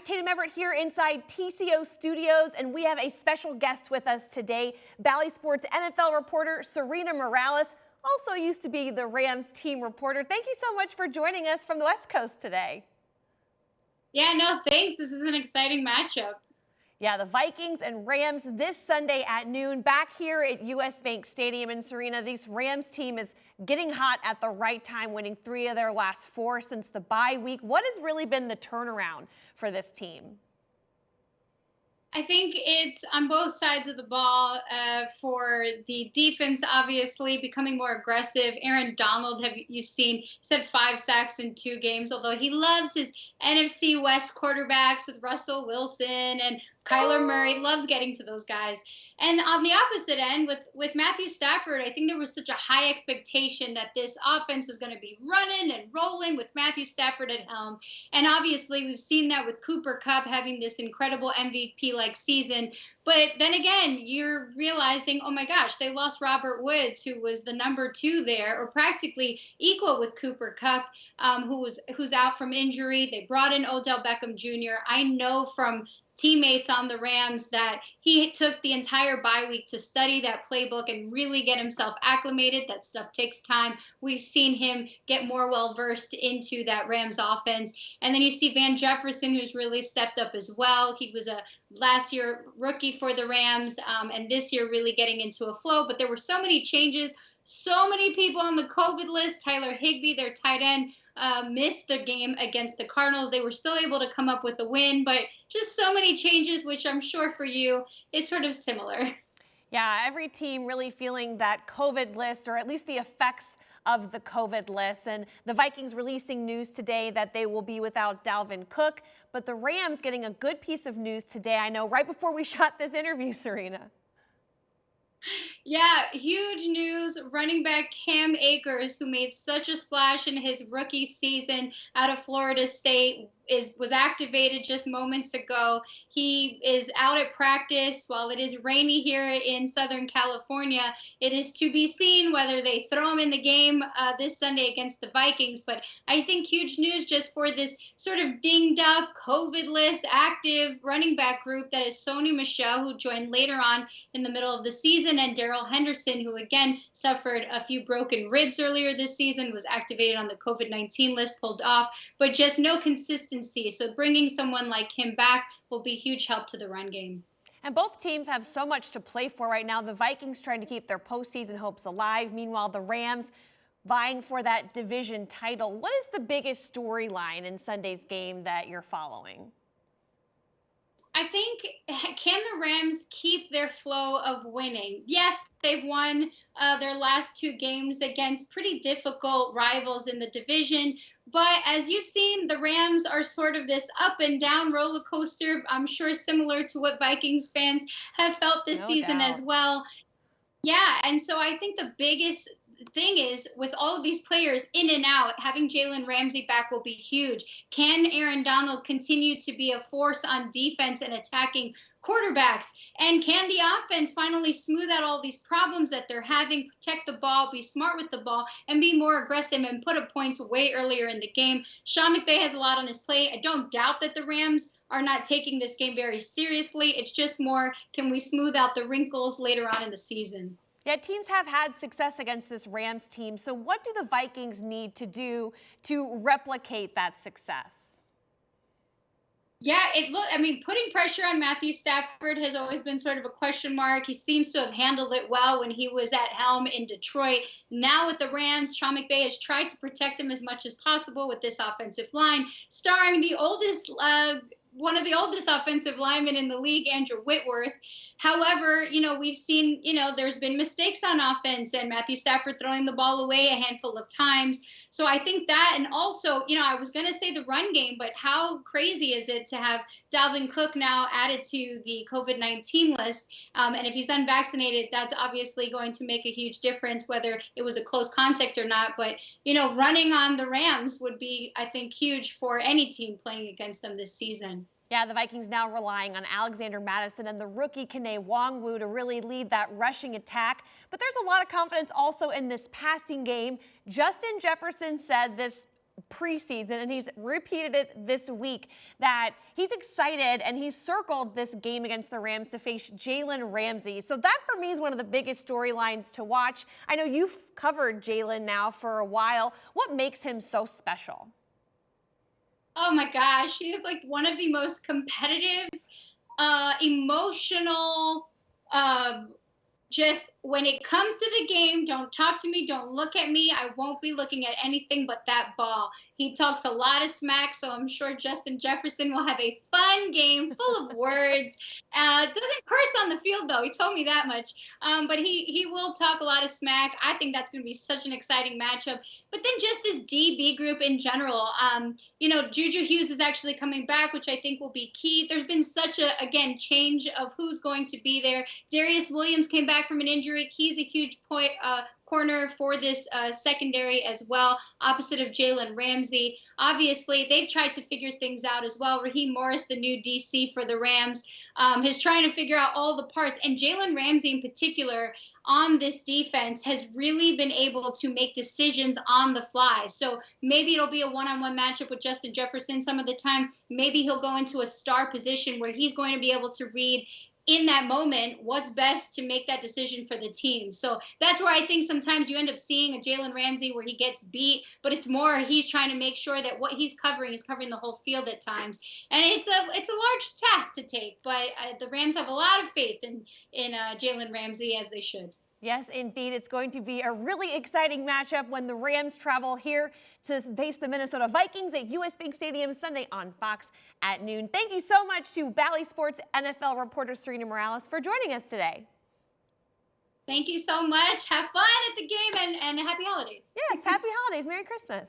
Tatum Everett here inside TCO Studios, and we have a special guest with us today, Bally Sports NFL reporter Sarina Morales, also used to be the Rams team reporter. Thank you so much for joining us from the West Coast today. Yeah, no, thanks. This is an exciting matchup. Yeah, the Vikings and Rams this Sunday at noon back here at US Bank Stadium in Sarina. This Rams team is getting hot at the right time, winning 3 of their last 4 since the bye week. What has really been the turnaround for this team? I think it's on both sides of the ball. For the defense, obviously becoming more aggressive. Aaron Donald, have you seen? He's had 5 sacks in 2 games, although he loves his NFC West quarterbacks with Russell Wilson and Kyler Murray. Loves getting to those guys. And on the opposite end, with Matthew Stafford, I think there was such a high expectation that this offense was going to be running and rolling with Matthew Stafford at helm. And obviously, we've seen that with Cooper Kupp having this incredible MVP-like season. But then again, you're realizing, oh my gosh, they lost Robert Woods, who was the number 2 there, or practically equal with Cooper Kupp, who's out from injury. They brought in Odell Beckham Jr. I know from teammates on the Rams that he took the entire bye week to study that playbook and really get himself acclimated. That stuff takes time. We've seen him get more well-versed into that Rams offense. And then you see Van Jefferson, who's really stepped up as well. He was a last year rookie for the Rams, and this year really getting into a flow. But there were so many changes. So many people on the COVID list. Tyler Higbee, their tight end, missed the game against the Cardinals. They were still able to come up with a win, but just so many changes, which I'm sure for you is sort of similar. Yeah, every team really feeling that COVID list, or at least the effects of the COVID list. And the Vikings releasing news today that they will be without Dalvin Cook, but the Rams getting a good piece of news today, I know, right before we shot this interview, Sarina. Yeah, huge news. Running back Cam Akers, who made such a splash in his rookie season out of Florida State, was activated just moments ago. He is out at practice. While it is rainy here in Southern California, it is to be seen whether they throw him in the game this Sunday against the Vikings. But I think huge news just for this sort of dinged up, COVID-less, active running back group that is Sony Michel, who joined later on in the middle of the season, and Darrell Henderson, who again suffered a few broken ribs earlier this season, was activated on the COVID-19 list, pulled off, but just no consistency. So bringing someone like him back will be huge help to the run game. And both teams have so much to play for right now. The Vikings trying to keep their postseason hopes alive. Meanwhile, the Rams vying for that division title. What is the biggest storyline in Sunday's game that you're following? I think, can the Rams keep their flow of winning? Yes, they've won their last 2 games against pretty difficult rivals in the division. But as you've seen, the Rams are sort of this up and down roller coaster. I'm sure similar to what Vikings fans have felt this season as well. Yeah, and so I think the biggest thing is, with all of these players in and out, having Jalen Ramsey back will be huge. Can Aaron Donald continue to be a force on defense and attacking quarterbacks? And can the offense finally smooth out all these problems that they're having, protect the ball, be smart with the ball, and be more aggressive and put up points way earlier in the game? Sean McVay has a lot on his plate. I don't doubt that the Rams are not taking this game very seriously. It's just more, can we smooth out the wrinkles later on in the season? Yeah, teams have had success against this Rams team. So what do the Vikings need to do to replicate that success? Yeah, putting pressure on Matthew Stafford has always been sort of a question mark. He seems to have handled it well when he was at helm in Detroit. Now with the Rams, Sean McVay has tried to protect him as much as possible with this offensive line, starring the one of the oldest offensive linemen in the league, Andrew Whitworth. However, we've seen, there's been mistakes on offense and Matthew Stafford throwing the ball away a handful of times. So I think that, and also, I was going to say the run game, but how crazy is it to have Dalvin Cook now added to the COVID-19 list? And if he's unvaccinated, that's obviously going to make a huge difference, whether it was a close contact or not. But, running on the Rams would be, I think, huge for any team playing against them this season. Yeah, the Vikings now relying on Alexander Mattison and the rookie Kene Nwangwu to really lead that rushing attack. But there's a lot of confidence also in this passing game. Justin Jefferson said this preseason, and he's repeated it this week, that he's excited and he's circled this game against the Rams to face Jalen Ramsey. So that for me is one of the biggest storylines to watch. I know you've covered Jalen now for a while. What makes him so special? Oh my gosh, he is like one of the most competitive, emotional, just when it comes to the game, don't talk to me, don't look at me. I won't be looking at anything but that ball. He talks a lot of smack, so I'm sure Justin Jefferson will have a fun game full of words. Doesn't curse on the field, though. He told me that much. But he will talk a lot of smack. I think that's going to be such an exciting matchup. But then just this DB group in general. Juju Hughes is actually coming back, which I think will be key. There's been such a, again, change of who's going to be there. Darius Williams came back from an injury. He's a huge corner for this secondary as well, opposite of Jalen Ramsey. Obviously, they've tried to figure things out as well. Raheem Morris, the new DC for the Rams, is trying to figure out all the parts. And Jalen Ramsey in particular on this defense has really been able to make decisions on the fly. So maybe it'll be a one-on-one matchup with Justin Jefferson some of the time. Maybe he'll go into a star position where he's going to be able to read in that moment what's best to make that decision for the team. So that's where I think sometimes you end up seeing a Jalen Ramsey where he gets beat, but it's more he's trying to make sure that what he's covering is covering the whole field at times. And it's a large task to take, but the Rams have a lot of faith in Jalen Ramsey, as they should. Yes, indeed. It's going to be a really exciting matchup when the Rams travel here to face the Minnesota Vikings at US Bank Stadium Sunday on Fox at noon. Thank you so much to Bally Sports NFL reporter Sarina Morales for joining us today. Thank you so much. Have fun at the game and happy holidays. Yes, happy holidays. Merry Christmas.